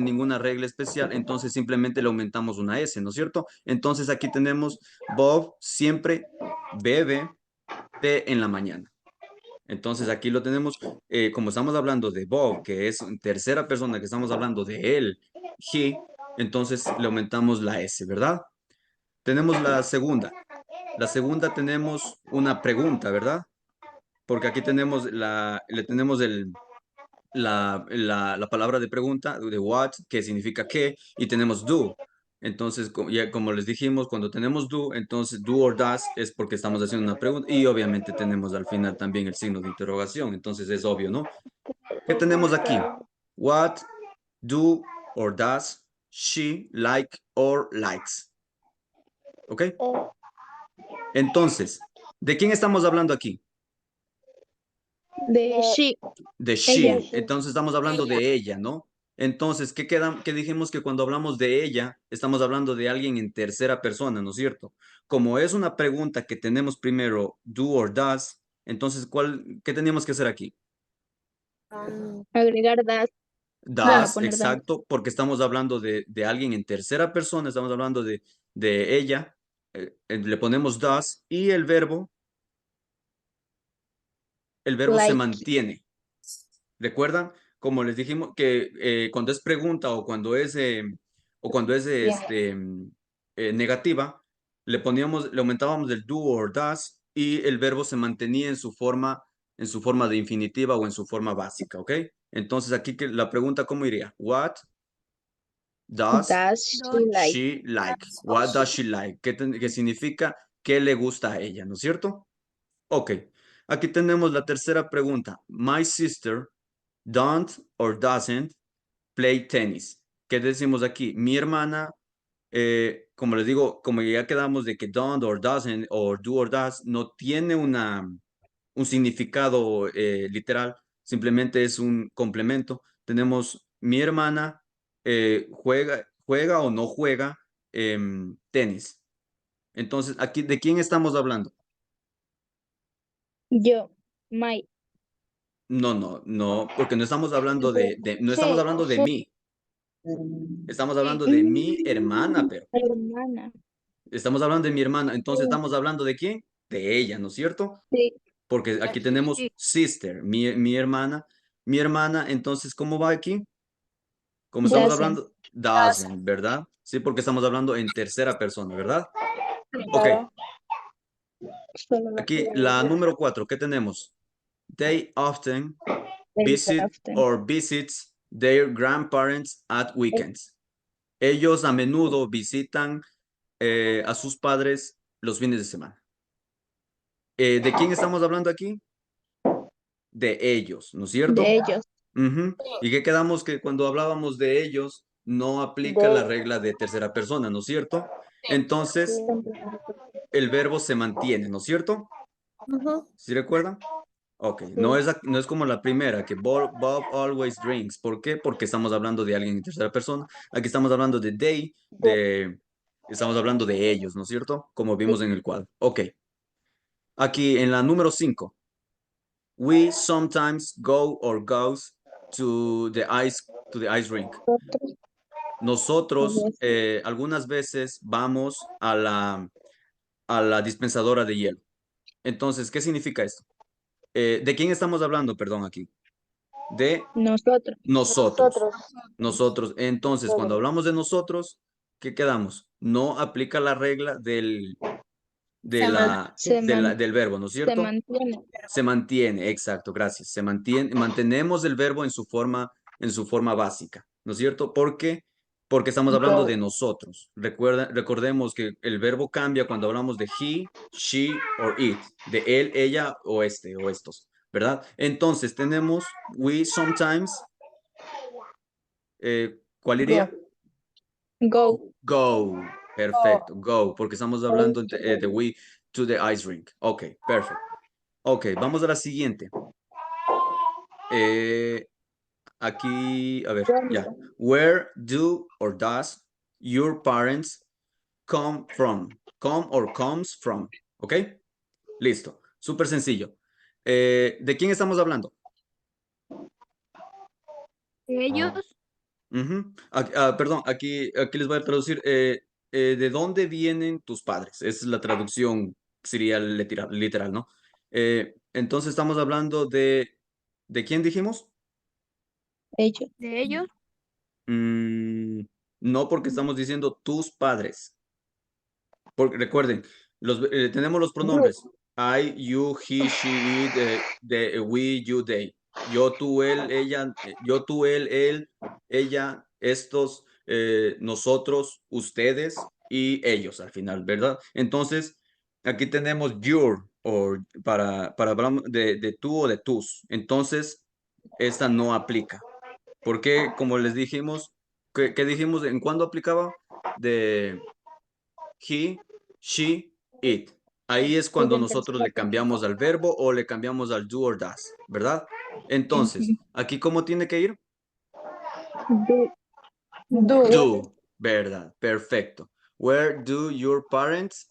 ninguna regla especial, entonces simplemente le aumentamos una S, ¿no es cierto? Entonces aquí tenemos Bob siempre bebe té en la mañana. Entonces aquí lo tenemos, como estamos hablando de Bob, que es en tercera persona, que estamos hablando de él, he, entonces le aumentamos la S, ¿verdad? Tenemos la segunda. La segunda tenemos una pregunta, ¿verdad? Porque aquí tenemos le tenemos la palabra de pregunta, de what, que significa qué, y tenemos do. Entonces, ya como les dijimos, cuando tenemos do, entonces do or does es porque estamos haciendo una pregunta y obviamente tenemos al final también el signo de interrogación, entonces es obvio, ¿no? ¿Qué tenemos aquí? What do or does she like or likes? ¿Ok? Entonces, ¿de quién estamos hablando aquí?
De she.
De
Ella.
she. Entonces estamos hablando de ella, ¿no? Entonces, ¿qué dijimos que cuando hablamos de ella, estamos hablando de alguien en tercera persona, ¿no es cierto? Como es una pregunta que tenemos primero, do or does, entonces, ¿qué teníamos que hacer aquí?
Agregar das. Bueno,
Das,
poner das.
exacto, porque estamos hablando de alguien en tercera persona, estamos hablando de ella, le ponemos does y el verbo se
Like.
mantiene. ¿Recuerdan? Como les dijimos que cuando es pregunta o cuando es negativa, le aumentábamos el do or does y el verbo se mantenía en su forma de infinitiva o en su forma básica, ¿ok? Entonces aquí la pregunta, ¿cómo iría? What does
Does she like?
she like? What does she like? ¿Qué significa? ¿Qué le gusta a ella? ¿No es cierto? Ok. Aquí tenemos la tercera pregunta. My sister don't or doesn't play tennis. ¿Qué decimos aquí? Mi hermana, como les digo, como ya quedamos de que don't or doesn't or do or does, no tiene un significado literal, simplemente es un complemento. Tenemos mi hermana juega o no juega tenis. Entonces, aquí, ¿de quién estamos hablando?
Yo. My.
No, no, no, porque no estamos hablando no estamos hablando de mí, estamos
Sí.
hablando de mi hermana, pero
Hermana.
estamos hablando de mi hermana, entonces estamos hablando de quién? De ella, ¿no es cierto?
Sí.
Porque aquí tenemos
Sí.
sister, mi hermana, entonces, ¿cómo va aquí? Como estamos
Doesn't.
hablando, doesn't, ¿verdad? Sí, porque estamos hablando en tercera persona, ¿verdad? Ok,
Claro. Solo la
aquí la número 4, ¿qué tenemos? They often
very
visit
often.
or visits their grandparents at weekends. Ellos a menudo visitan a sus padres los fines de semana. ¿De quién estamos hablando aquí? De ellos, ¿no es
De
cierto?
ellos.
Ujú. ¿Y qué quedamos que cuando hablábamos de ellos no aplica la regla de tercera persona, ¿no es cierto? Entonces, el verbo se mantiene, ¿no es cierto?
Ujú.
¿Sí recuerdan? Ok, no es como la primera, que Bob always drinks. ¿Por qué? Porque estamos hablando de alguien en tercera persona. Aquí estamos hablando de they, estamos hablando de ellos, ¿no es cierto? Como vimos en el cuadro. Ok, aquí en la número 5. We sometimes go or goes to the ice rink.
Nosotros,
Nosotros
ellos,
algunas veces vamos a la dispensadora de hielo. Entonces, ¿qué significa esto? ¿De quién estamos hablando, perdón, aquí? De
nosotros,
nosotros. Nosotros. Entonces, cuando hablamos de nosotros, ¿qué quedamos? No aplica la regla
Se man-
del verbo, ¿no es
se
cierto?
mantiene.
Se mantiene, exacto, gracias. Se mantiene, mantenemos el verbo en su forma básica, ¿no es cierto? ¿Por qué? Porque estamos hablando de nosotros. Recordemos que el verbo cambia cuando hablamos de he, she or it, de él, ella o este o estos, ¿verdad? Entonces tenemos we sometimes, ¿cuál iría?
Go.
Go, perfecto, go, porque estamos hablando de we to the ice rink. Ok, perfecto. Ok, vamos a la siguiente. Eh, Aquí, a ver, ya. Where do or does your parents come from? Come or comes from. ¿Ok? Listo. Súper sencillo. ¿De quién estamos hablando?
Ellos,
Ujú. Perdón, aquí les voy a traducir. ¿De dónde vienen tus padres? Esa es la traducción, sería literal, ¿no? Entonces estamos hablando ¿de quién dijimos?
ellos,
de ellos.
Mm, no, porque estamos diciendo tus padres. Porque recuerden, tenemos los pronombres. I, you, he, she, it, we, you, they. Yo, tú, él, ella, yo, tú, él, ella, estos, nosotros, ustedes y ellos al final, ¿verdad? Entonces, aquí tenemos your, o para hablar de tú o de tus. Entonces, esta no aplica. Porque, como les dijimos, ¿qué dijimos? ¿En cuándo aplicaba? De he, she, it. Ahí es
y
cuando
en
nosotros le
tercera
cambiamos al verbo o le cambiamos al do or does, ¿verdad? Entonces, ¿aquí cómo tiene que ir?
do,
Do, ¿verdad? Perfecto. Where do your parents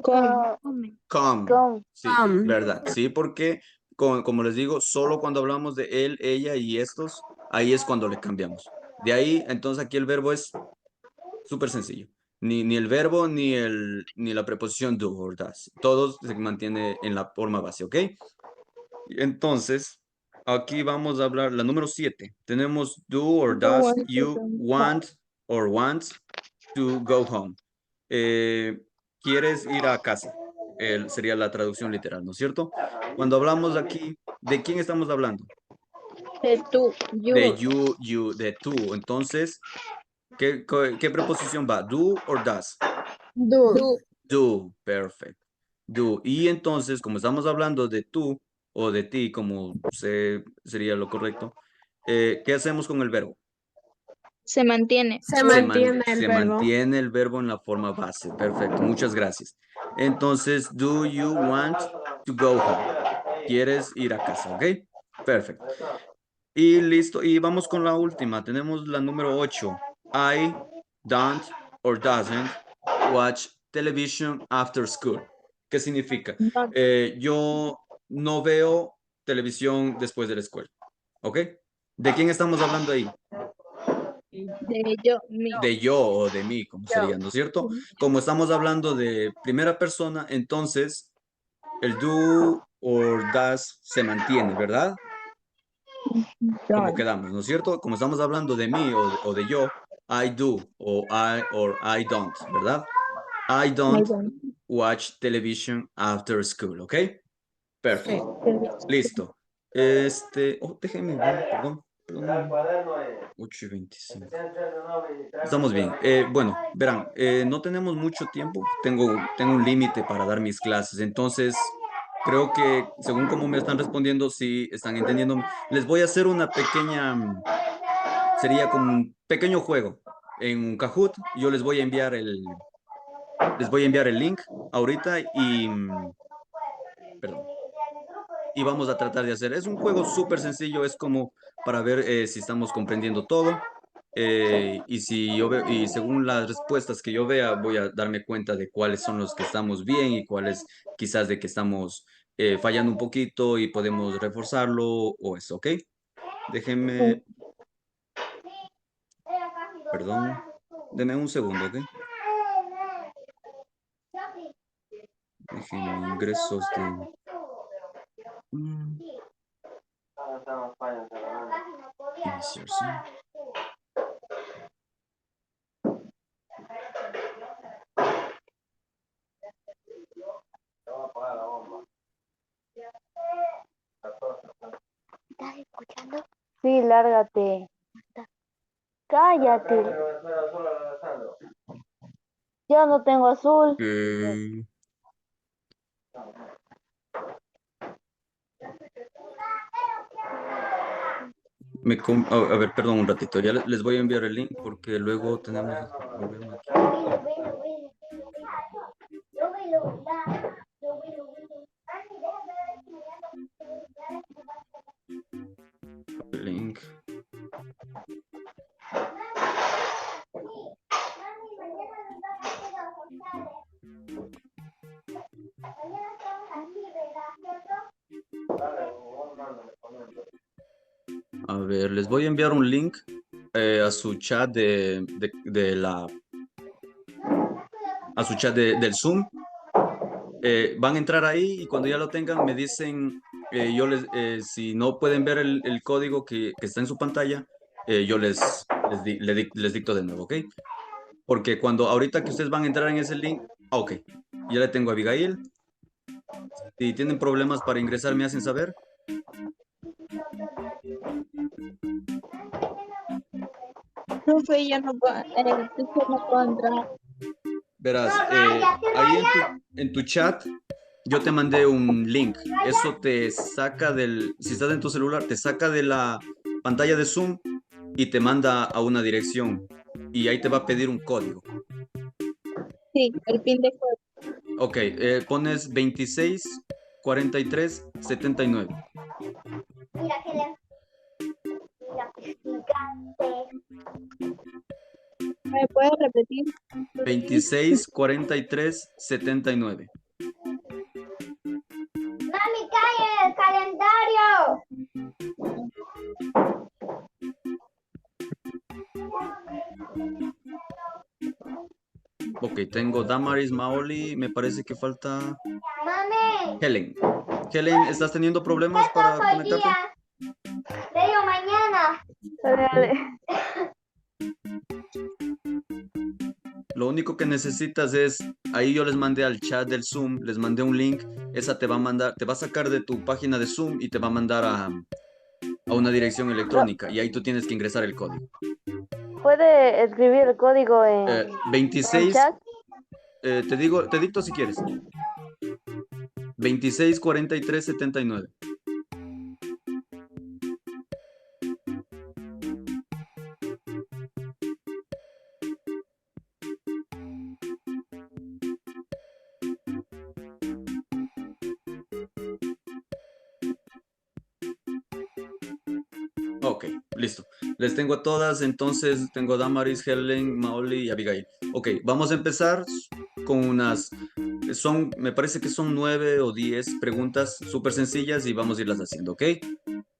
come,
come? Sí,
Come.
¿verdad? Sí, porque como les digo, solo cuando hablamos de él, ella y estos, ahí es cuando le cambiamos. De ahí, entonces aquí el verbo es súper sencillo. Ni el verbo ni la preposición do or does. Todos se mantiene en la forma base, ¿ok? Entonces, aquí vamos a hablar la número 7. Tenemos do or
do
does
want to
you
come.
want or wants to go home. Eh, ¿Quieres ir a casa? Sería la traducción literal, ¿no es cierto? Cuando hablamos aquí, ¿de quién estamos hablando?
Tú,
De
you,
de tú. Entonces, ¿qué preposición va? ¿Do or does?
Do.
do,
Do, perfect. Do. Y entonces, como estamos hablando de tú o de ti, como sería lo correcto, ¿qué hacemos con el verbo?
se mantiene.
Se mantiene el
Se
verbo.
mantiene el verbo en la forma base. Perfecto, muchas gracias. Entonces, do you want to go home? ¿Quieres ir a casa? ¿Ok? Perfecto. Y listo. Y vamos con la última. Tenemos la número 8. I don't or doesn't watch television after school. ¿Qué significa?
Not
Yo no veo televisión después de la escuela. ¿Ok? ¿De quién estamos hablando ahí?
de yo, me.
De yo o de mí, como sería, ¿no es cierto? Como estamos hablando de primera persona, entonces el do or does se mantiene, ¿verdad? Como
Don't,
quedamos, ¿no es cierto? Como estamos hablando de mí o de yo, I do or I don't, ¿verdad? I
I
don't
don't.
watch television after school, ¿ok?
Sí.
Perfecto. Listo. Déjenme ver, perdón. 8:25. Estamos bien. Bueno, verán, no tenemos mucho tiempo. Tengo un límite para dar mis clases. Entonces, Creo que según cómo me están respondiendo, sí están entendiendo. Les voy a hacer una pequeña, sería como un pequeño juego en un Kahoot. Yo les voy a enviar el link ahorita perdón, y vamos a tratar de hacer. Es un juego súper sencillo, es como para ver si estamos comprendiendo todo. Y si yo veo, y según las respuestas que yo vea, voy a darme cuenta de cuáles son los que estamos bien y cuáles quizás de que estamos fallando un poquito y podemos reforzarlo o eso, ¿ok? Déjenme, perdón, denme un segundo, ¿ok? Déjenme ingresos de... iniciar, sí.
¿Estás escuchando?
Sí, lárgate. Cállate. Yo no tengo azul.
Eh, a ver, perdón un ratito, ya les voy a enviar el link porque luego tenemos este problema aquí. Link. A ver, les voy a enviar un link a su chat a su chat del Zoom. Van a entrar ahí y cuando ya lo tengan me dicen, si no pueden ver el código que está en su pantalla, yo les dicto de nuevo, ¿ok? Porque ahorita que ustedes van a entrar en ese link, ok, ya le tengo a Abigail. Si tienen problemas para ingresar, me hacen saber.
Profe, yo no puedo, el teacher no puedo entrar.
Verás, ahí en tu chat yo te mandé un link. Eso te saca si estás en tu celular, te saca de la pantalla de Zoom y te manda a una dirección. Y ahí te va a pedir un código.
Sí, el pin de juego.
Ok, pones 26 43 79.
Mira que mira que gigante.
¿Me puedes repetir?
26 43 79.
Mami, cae el calendario.
Ok, tengo Damaris, Maoli, me parece que falta
Mami,
Helen. Helen, ¿estás teniendo problemas para
hoy
conectarte?
día. Te digo mañana. Dale.
Lo único que necesitas es, ahí yo les mandé al chat del Zoom, les mandé un link, esa te va a mandar, te va a sacar de tu página de Zoom y te va a mandar a una dirección
No,
electrónica y ahí tú tienes que ingresar el código.
¿puede escribir el código en
26,
chat?
te dicto si quieres. 26 43 79. Ok, listo. Les tengo a todas, entonces tengo a Damaris, Helen, Maoli y Abigail. Ok, vamos a empezar con me parece que son 9 o 10 preguntas súper sencillas y vamos a irlas haciendo, ¿ok?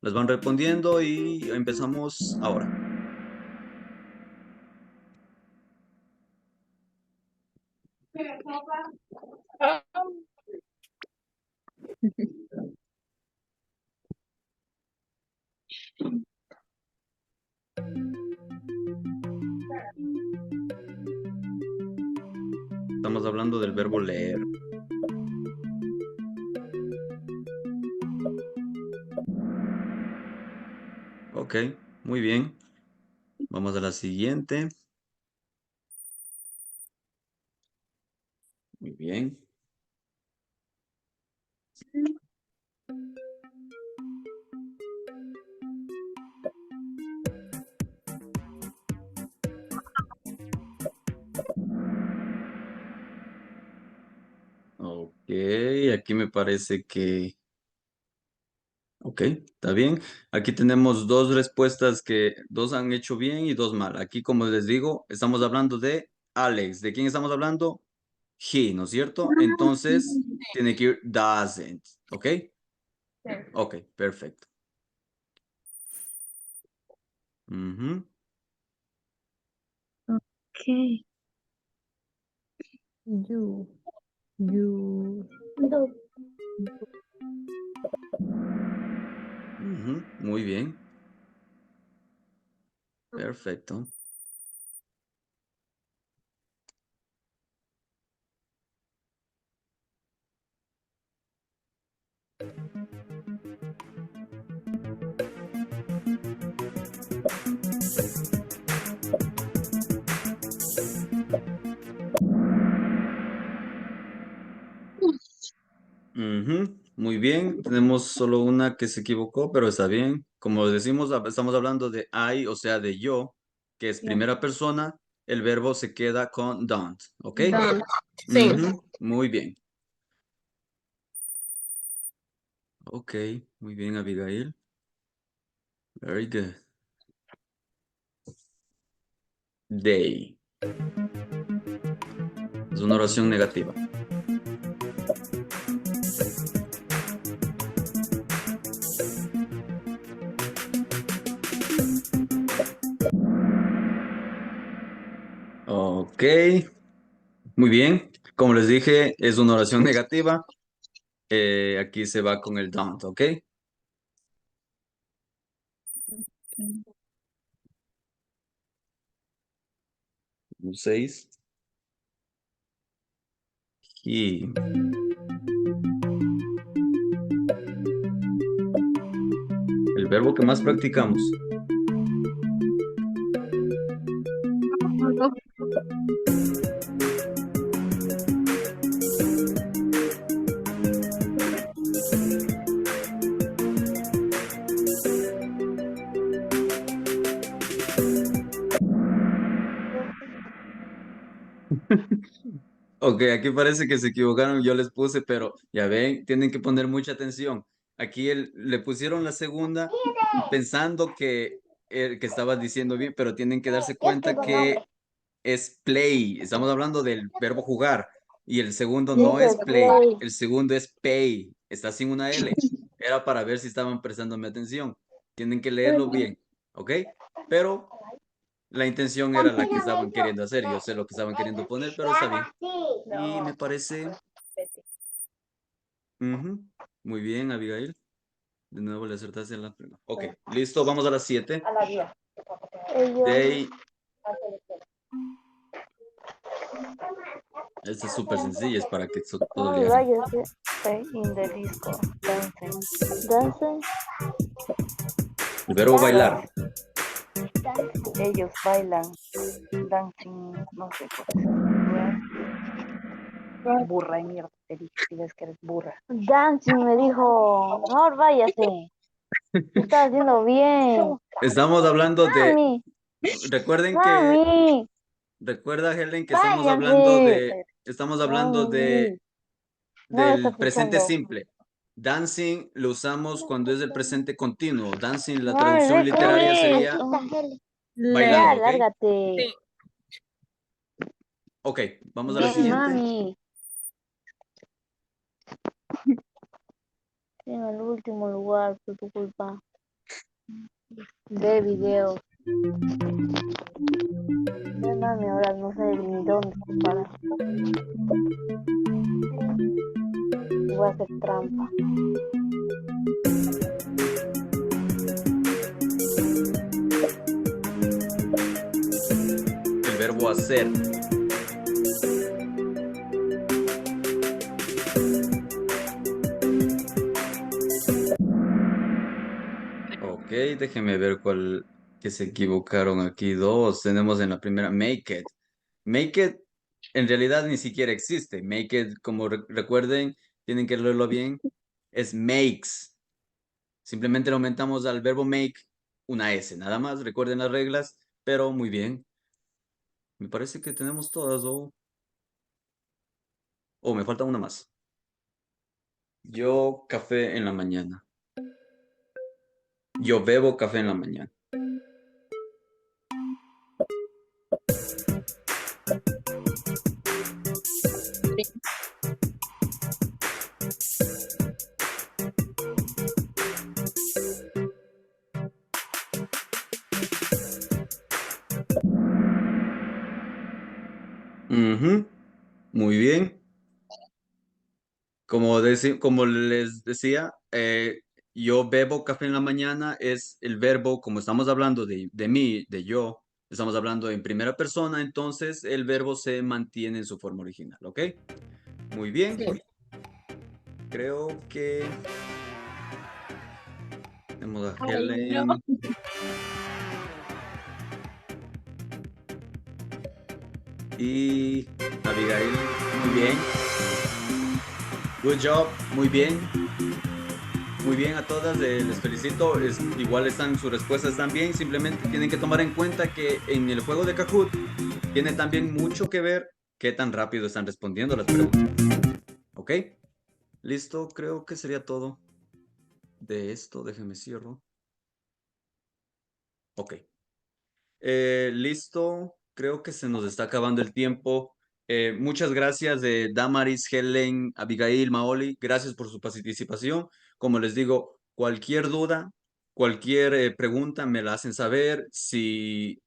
Las van respondiendo y empezamos ahora. Estamos hablando del verbo leer. Ok, muy bien. Vamos a la siguiente. Muy bien. Ok, aquí me parece que... Ok, está bien. Aquí tenemos dos respuestas que dos han hecho bien y dos mal. Aquí, como les digo, estamos hablando de Alex. ¿De quién estamos hablando? He, ¿no es cierto? Entonces, tiene que ir doesn't. ¿Ok? Ok, perfecto. Ujú.
Okay. You.
Ujú, muy bien. Perfecto. Ujú, muy bien. Tenemos solo una que se equivocó, pero está bien. Como decimos, estamos hablando de I, o sea, de yo, que es
Yeah.
primera persona. El verbo se queda con don't. ¿Ok?
Don't. Sí.
Ujú, muy bien. Ok, muy bien, Abigail. Very good. They. Es una oración negativa. Ok, muy bien. Como les dije, es una oración negativa. Aquí se va con el don't, ¿ok? Un 6. Y el verbo que más practicamos. Ok, aquí parece que se equivocaron, yo les puse, pero ya ven, tienen que poner mucha atención. Aquí le pusieron la segunda pensando que estabas diciendo bien, pero tienen que darse
Yo
cuenta
escribo
que
nombre.
es play. Estamos hablando del verbo jugar y el segundo no
Dice
es play,
play.
el segundo es pay. Está sin una L. Era para ver si estaban prestándome atención. Tienen que leerlo bien, ¿ok? Pero la intención era la que estaban queriendo hacer. Yo sé lo que estaban queriendo poner, pero está bien. Y me parece... ujú, muy bien, Abigail. De nuevo le acertaste en la primera. Ok, listo, vamos a las 7.
A la vida. Ellos.
They... Esta es súper sencilla, es para que todo le
Oh,
hagan.
rayos, stay in the disco. Dancing. Dancing.
El verbo bailar.
Ellos bailan. Dancing. No sé qué. Burra y mierda. Te dije si ves que eres burra. Dancing me dijo. No, váyase. Lo estás haciendo bien.
Estamos hablando de...
Mami.
Recuerden que...
Mami.
Recuerda, Helen, que
Váyanse.
estamos hablando
Mami. No lo está
del presente
escuchando.
simple. Dancing lo usamos cuando es el presente continuo. Dancing, la
Mami,
traducción literaria
déjame.
sería
Ya,
bailando,
Le.
¿ok?
lárgate.
Sí.
Ok, vamos a la
Bien,
siguiente.
mami. En el último lugar por tu culpa. De video. Ya, mami, ahora no sé ni dónde se para. Voy a hacer trampa.
El verbo hacer. Ok, déjenme ver cuál que se equivocaron aquí. Dos tenemos en la primera. Make it. Make it en realidad ni siquiera existe. Make it, como recuerden, tienen que leerlo bien. es makes. Simplemente le aumentamos al verbo make una S, nada más. Recuerden las reglas, pero muy bien. Me parece que tenemos todas, o me falta una más. Yo café en la mañana. Yo bebo café en la mañana. Ujú, muy bien. Como les decía, yo bebo café en la mañana es el verbo, como estamos hablando de mí, de yo, estamos hablando en primera persona, entonces el verbo se mantiene en su forma original, ¿ok? Muy bien.
Sí.
Creo que tenemos a
Ay, no.
Helen y Abigail. Muy bien. Good job. Muy bien. Muy bien a todas, les felicito. Igual están sus respuestas también. Simplemente tienen que tomar en cuenta que en el juego de Kahoot tiene también mucho que ver qué tan rápido están respondiendo las preguntas. ¿Ok? Listo, creo que sería todo de esto. Déjenme cierro. Ok. Listo, creo que se nos está acabando el tiempo. Muchas gracias Damaris, Helen, Abigail, Maoli. Gracias por su participación. Como les digo, cualquier duda, cualquier pregunta me la hacen saber. Si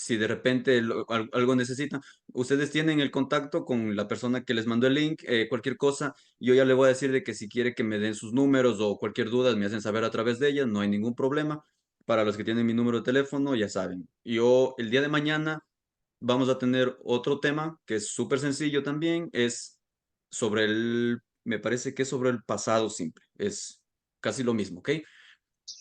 de repente algo necesitan, ustedes tienen el contacto con la persona que les mandó el link, cualquier cosa, yo ya le voy a decir de que si quiere que me den sus números o cualquier duda me hacen saber a través de ella, no hay ningún problema. Para los que tienen mi número de teléfono, ya saben. Yo el día de mañana vamos a tener otro tema que es súper sencillo también, es me parece que es sobre el pasado simple, es casi lo mismo, ¿ok?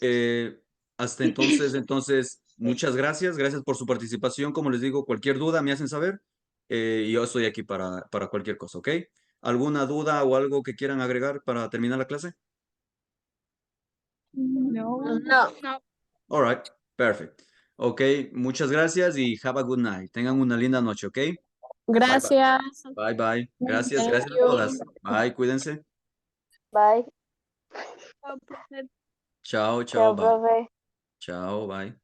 Eh, hasta entonces, muchas gracias. Gracias por su participación. Como les digo, cualquier duda me hacen saber. Y yo estoy aquí para cualquier cosa, ¿ok? ¿Alguna duda o algo que quieran agregar para terminar la clase?
No.
No.
All right, perfect. Ok, muchas gracias y have a good night. Tengan una linda noche, ¿ok? Bye bye.
Gracias.
Bye bye. Gracias,
Thank
gracias a
you.
todas. Bye, cuídense.
Bye.
Chao,
Chao,
chao, bye.
profe.
Chao, bye.